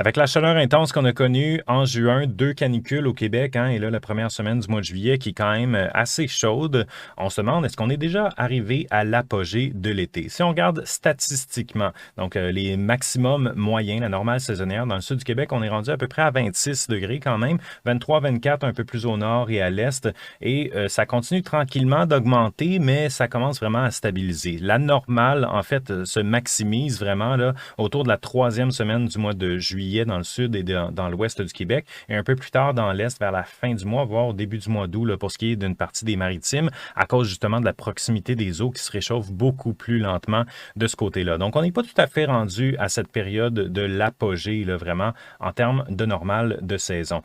Avec la chaleur intense qu'on a connue en juin, 2 canicules au Québec, hein, et là, la première semaine du mois de juillet qui est quand même assez chaude, on se demande est-ce qu'on est déjà arrivé à l'apogée de l'été? Si on regarde statistiquement, donc les maximums moyens, la normale saisonnière dans le sud du Québec, on est rendu à peu près à 26 degrés quand même, 23, 24 un peu plus au nord et à l'est, et ça continue tranquillement d'augmenter, mais ça commence vraiment à stabiliser. La normale, en fait, se maximise vraiment là, autour de la troisième semaine du mois de juillet dans le sud et dans l'ouest du Québec, et un peu plus tard dans l'est, vers la fin du mois, voire au début du mois d'août, là, pour ce qui est d'une partie des maritimes, à cause justement de la proximité des eaux qui se réchauffent beaucoup plus lentement de ce côté-là. Donc, on n'est pas tout à fait rendu à cette période de l'apogée, là, vraiment, en termes de normal de saison.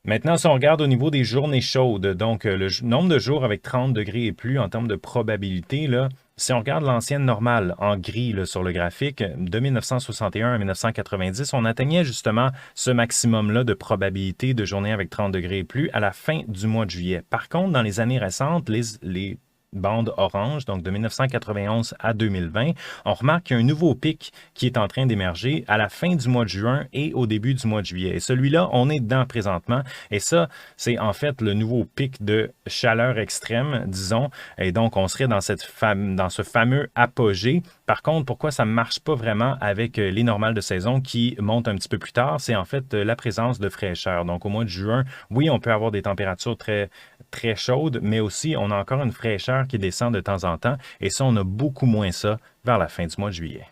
Maintenant, si on regarde au niveau des journées chaudes, donc nombre de jours avec 30 degrés et plus en termes de probabilité, là, si on regarde l'ancienne normale en gris là, sur le graphique, de 1961 à 1990, on atteignait justement ce maximum-là de probabilité de journées avec 30 degrés et plus à la fin du mois de juillet. Par contre, dans les années récentes, les bandes orange, donc de 1991 à 2020, on remarque qu'il y a un nouveau pic qui est en train d'émerger à la fin du mois de juin et au début du mois de juillet. Et celui-là, on est dedans présentement. Et ça, c'est en fait le nouveau pic de chaleur extrême, disons. Et donc, on serait dans dans ce fameux apogée. Par contre, pourquoi ça ne marche pas vraiment avec les normales de saison qui montent un petit peu plus tard? C'est en fait la présence de fraîcheur. Donc, au mois de juin, oui, on peut avoir des températures très chaudes, mais aussi, on a encore une fraîcheur qui descend de temps en temps. Et ça, on a beaucoup moins ça vers la fin du mois de juillet.